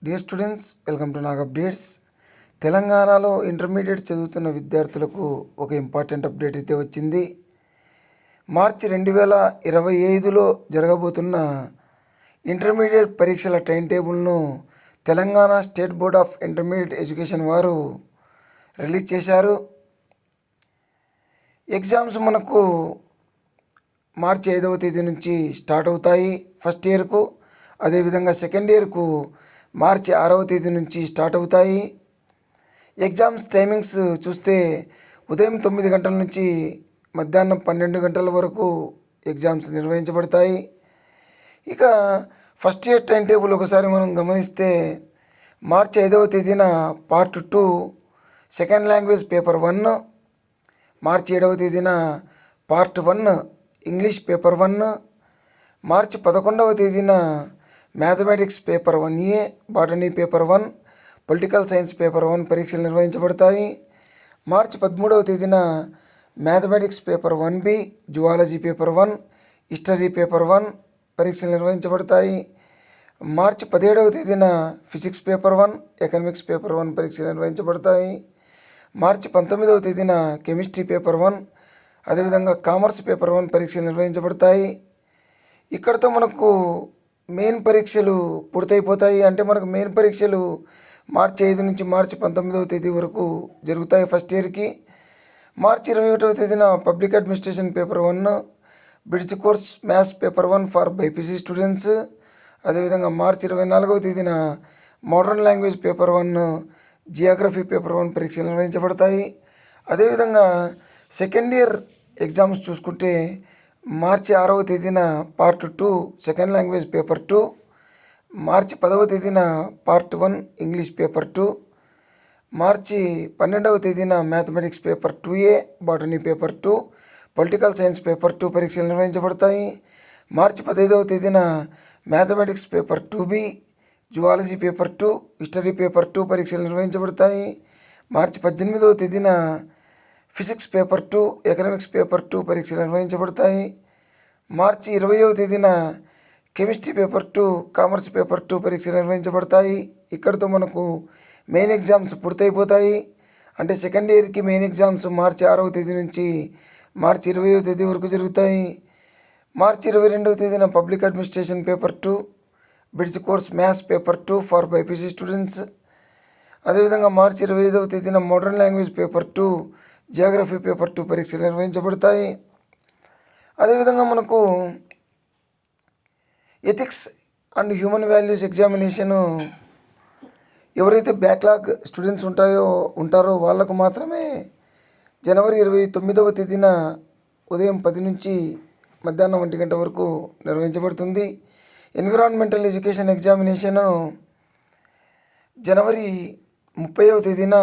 Dear students, welcome to Nag updates. తెలంగాణలో intermediate చదువుతున్న విద్యార్థులకు ఒక ఇంపార్టెంట్ అప్డేట్ అయితే వచ్చింది. మార్చి 2025లో జరగబోతున్న ఇంటర్మీడియట్ పరీక్షల టైం టేబుల్ను Telangana state board of intermediate education వారు రిలీజ్ చేశారు. ఎగ్జామ్స్ మనకు మార్చి 5వ తేదీ నుంచి స్టార్ట్ అవుతాయి ఫస్ట్ ఇయర్కు. అదేవిధంగా సెకండ్ ఇయర్కు మార్చి 6వ తేదీ నుంచి స్టార్ట్ అవుతాయి. ఎగ్జామ్స్ టైమింగ్స్ చూస్తే ఉదయం 9 గంటల నుంచి మధ్యాహ్నం 12 గంటల వరకు ఎగ్జామ్స్ నిర్వహించబడతాయి. ఇక ఫస్ట్ ఇయర్ టైం టేబుల్ ఒకసారి మనం గమనిస్తే మార్చి 5వ తేదీన పార్ట్ 2 సెకండ్ లాంగ్వేజ్ పేపర్ 1, మార్చి 7వ తేదీన పార్ట్ 1 ఇంగ్లీష్ పేపర్ 1, మార్చి 11వ తేదీన mathematics paper 1A, botany paper 1, political science paper 1 పరీక్షలు నిర్వహించబడతాయి. మార్చి 13వ తేదీన mathematics paper 1B, zoology paper 1, history paper 1 పరీక్షలు నిర్వహించబడతాయి. మార్చి 17వ తేదీన ఫిజిక్స్ పేపర్ 1, ఎకనామిక్స్ పేపర్ 1 పరీక్షలు నిర్వహించబడతాయి. మార్చి 19వ తేదీన కెమిస్ట్రీ పేపర్ 1, అదేవిధంగా కామర్స్ పేపర్ 1 పరీక్షలు నిర్వహించబడతాయి. ఇక్కడతో మనకు మెయిన్ పరీక్షలు పూర్తయిపోతాయి. అంటే మనకు మెయిన్ పరీక్షలు మార్చి 5 నుంచి మార్చి 19వ తేదీ వరకు జరుగుతాయి ఫస్ట్ ఇయర్కి. మార్చి 21వ తేదీన public administration paper 1, bridge course maths paper 1 for BiPC students. అదేవిధంగా మార్చి 24వ తేదీన modern language paper 1, Geography paper 1 పరీక్షలు నిర్వహించబడతాయి. అదేవిధంగా సెకండ్ ఇయర్ ఎగ్జామ్స్ చూసుకుంటే మార్చి 6వ తేదీన పార్ట్ 2 సెకండ్ లాంగ్వేజ్ పేపర్ 2, మార్చి 10వ తేదీన పార్ట్ 1 ఇంగ్లీష్ పేపర్ 2, మార్చి 12వ తేదీన mathematics paper 2A, botany paper 2, political science paper 2 పరీక్షలు నిర్వహించబడతాయి. మార్చి 15వ తేదీన mathematics paper 2B, zoology paper 2, history paper 2 పరీక్షలు నిర్వహించబడతాయి. మార్చి 18వ తేదీన ఫిజిక్స్ పేపర్ 2, ఎకనామిక్స్ పేపర్ 2 పరీక్షలు నిర్వహించబడతాయి. మార్చి 20వ తేదీన కెమిస్ట్రీ పేపర్ 2, కామర్స్ పేపర్ 2 పరీక్షలు నిర్వహించబడతాయి. ఇక్కడితో మనకు మెయిన్ ఎగ్జామ్స్ పూర్తయిపోతాయి. అంటే సెకండ్ ఇయర్కి మెయిన్ ఎగ్జామ్స్ మార్చి 6వ తేదీ నుంచి మార్చి 20వ తేదీ వరకు జరుగుతాయి. మార్చి 22వ తేదీన public administration paper 2, bridge course maths paper 2 for BiPC students. అదేవిధంగా మార్చి 25వ తేదీన modern language paper 2, Geography paper 2 పరీక్షలు నిర్వహించబడతాయి. అదేవిధంగా మనకు ethics and human values examination ఎవరైతే బ్యాక్లాగ్ స్టూడెంట్స్ ఉంటారో వాళ్ళకు మాత్రమే జనవరి 29వ తేదీన ఉదయం 10 నుంచి మధ్యాహ్నం 1 గంట వరకు నిర్వహించబడుతుంది. ఎన్విరాన్మెంటల్ ఎడ్యుకేషన్ ఎగ్జామినేషను జనవరి 30వ తేదీన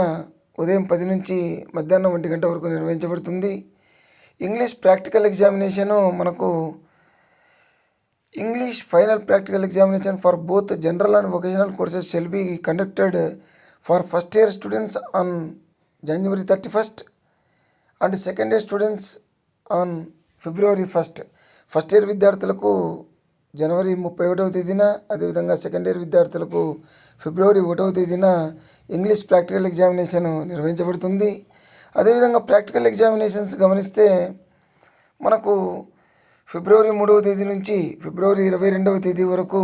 ఉదయం 10 నుంచి మధ్యాహ్నం 1 గంట వరకు నిర్వహించబడుతుంది. ఇంగ్లీష్ ప్రాక్టికల్ ఎగ్జామినేషను మనకు English final practical examination for both general and vocational courses shall be conducted for first year students on January 31st and second year students on February 1st. First year విద్యార్థులకు జనవరి 31వ తేదీన, అదేవిధంగా second year విద్యార్థులకు ఫిబ్రవరి 1వ తేదీన English practical examination నిర్వహించబడుతుంది. అదేవిధంగా practical examinations గమనిస్తే మనకు ఫిబ్రవరి 3వ తేదీ నుంచి ఫిబ్రవరి 22వ తేదీ వరకు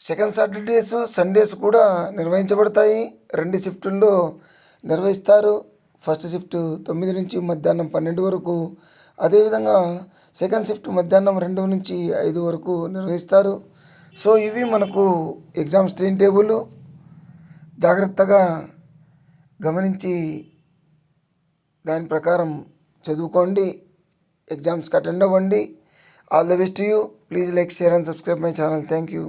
సెకండ్ సాటర్డేస్, సండేస్ కూడా నిర్వహించబడతాయి. 2 షిఫ్టుల్లో నిర్వహిస్తారు. ఫస్ట్ షిఫ్ట్ 9 నుంచి మధ్యాహ్నం 12 వరకు, అదేవిధంగా సెకండ్ షిఫ్ట్ మధ్యాహ్నం 2 నుంచి 5 వరకు నిర్వహిస్తారు. సో ఇవి మనకు ఎగ్జామ్స్ టైం టేబుల్. జాగ్రత్తగా గమనించి దాని ప్రకారం చదువుకోండి, ఎగ్జామ్స్కి అటెండ్ అవ్వండి. All the best to you. Please like, share and subscribe my channel. Thank you.